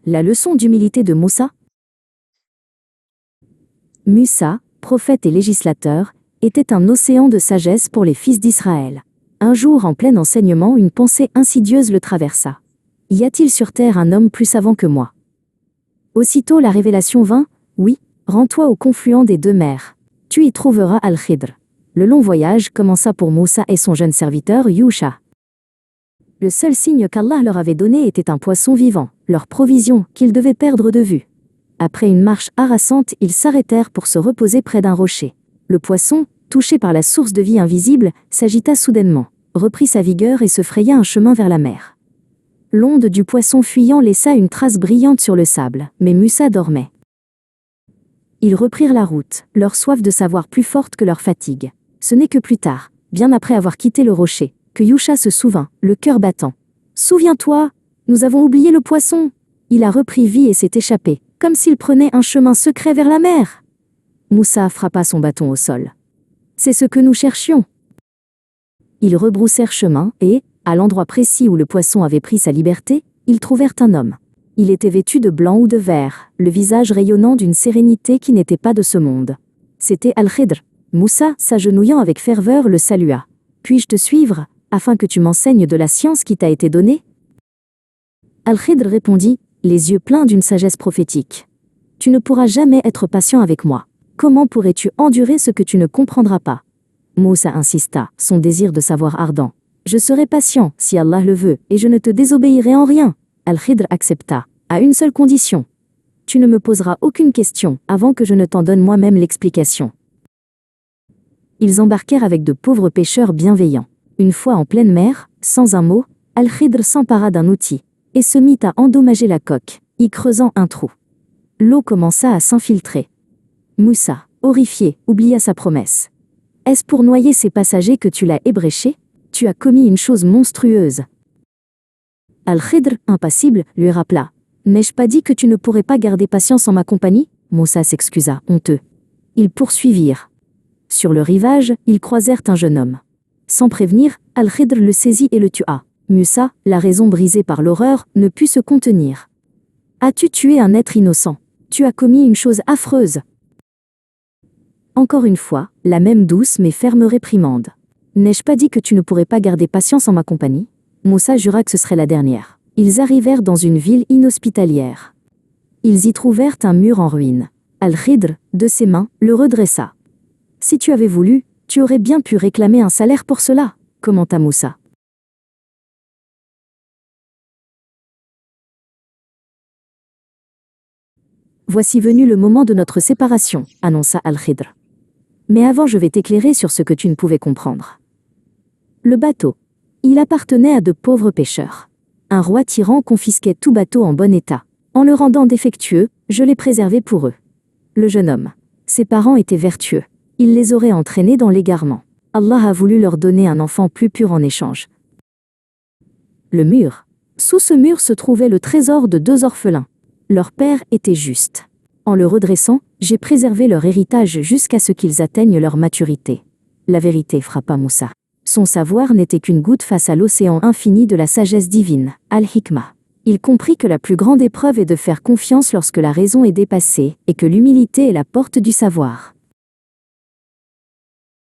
La leçon d'humilité de Moussa. Musa, prophète et législateur, était un océan de sagesse pour les fils d'Israël. Un jour, en plein enseignement, une pensée insidieuse le traversa. Y a-t-il sur terre un homme plus savant que moi? Aussitôt la révélation vint, oui, rends-toi au confluent des deux mers. Tu y trouveras Al-Khidr. Le long voyage commença pour Moussa et son jeune serviteur Yusha. Le seul signe qu'Allah leur avait donné était un poisson vivant, leur provision, qu'ils devaient perdre de vue. Après une marche harassante, ils s'arrêtèrent pour se reposer près d'un rocher. Le poisson, touché par la source de vie invisible, s'agita soudainement, reprit sa vigueur et se fraya un chemin vers la mer. L'onde du poisson fuyant laissa une trace brillante sur le sable, mais Musa dormait. Ils reprirent la route, leur soif de savoir plus forte que leur fatigue. Ce n'est que plus tard, bien après avoir quitté le rocher, que Yusha se souvint, le cœur battant. « Souviens-toi, nous avons oublié le poisson !» Il a repris vie et s'est échappé, comme s'il prenait un chemin secret vers la mer. Moussa frappa son bâton au sol. « C'est ce que nous cherchions !» Ils rebroussèrent chemin et, à l'endroit précis où le poisson avait pris sa liberté, ils trouvèrent un homme. Il était vêtu de blanc ou de vert, le visage rayonnant d'une sérénité qui n'était pas de ce monde. C'était Al-Khidr. Moussa, s'agenouillant avec ferveur, le salua. « Puis-je te suivre, afin que tu m'enseignes de la science qui t'a été donnée ?» Al-Khidr répondit, les yeux pleins d'une sagesse prophétique. « Tu ne pourras jamais être patient avec moi. Comment pourrais-tu endurer ce que tu ne comprendras pas ?» Moussa insista, son désir de savoir ardent. « Je serai patient, si Allah le veut, et je ne te désobéirai en rien. » Al-Khidr accepta, à une seule condition. « Tu ne me poseras aucune question avant que je ne t'en donne moi-même l'explication. » Ils embarquèrent avec de pauvres pêcheurs bienveillants. Une fois en pleine mer, sans un mot, Al-Khidr s'empara d'un outil et se mit à endommager la coque, y creusant un trou. L'eau commença à s'infiltrer. Moussa, horrifié, oublia sa promesse. « Est-ce pour noyer ces passagers que tu l'as ébréché? Tu as commis une chose monstrueuse. » Al-Khidr, impassible, lui rappela. « N'ai-je pas dit que tu ne pourrais pas garder patience en ma compagnie ?» Moussa s'excusa, honteux. Ils poursuivirent. Sur le rivage, ils croisèrent un jeune homme. Sans prévenir, Al-Khidr le saisit et le tua. Moussa, la raison brisée par l'horreur, ne put se contenir. « As-tu tué un être innocent? Tu as commis une chose affreuse. » Encore une fois, la même douce mais ferme réprimande. « N'ai-je pas dit que tu ne pourrais pas garder patience en ma compagnie ?» Moussa jura que ce serait la dernière. Ils arrivèrent dans une ville inhospitalière. Ils y trouvèrent un mur en ruine. Al-Khidr, de ses mains, le redressa. « Si tu avais voulu, tu aurais bien pu réclamer un salaire pour cela, » commenta Moussa. « Voici venu le moment de notre séparation, » annonça Al-Khidr. « Mais avant je vais t'éclairer sur ce que tu ne pouvais comprendre. Le bateau. Il appartenait à de pauvres pêcheurs. Un roi tyran confisquait tout bateau en bon état. En le rendant défectueux, je l'ai préservé pour eux. Le jeune homme. Ses parents étaient vertueux. Il les aurait entraînés dans l'égarement. Allah a voulu leur donner un enfant plus pur en échange. Le mur. Sous ce mur se trouvait le trésor de 2 orphelins. Leur père était juste. En le redressant, j'ai préservé leur héritage jusqu'à ce qu'ils atteignent leur maturité. La vérité frappa Moussa. Son savoir n'était qu'une goutte face à l'océan infini de la sagesse divine, Al-Hikmah. Il comprit que la plus grande épreuve est de faire confiance lorsque la raison est dépassée, et que l'humilité est la porte du savoir.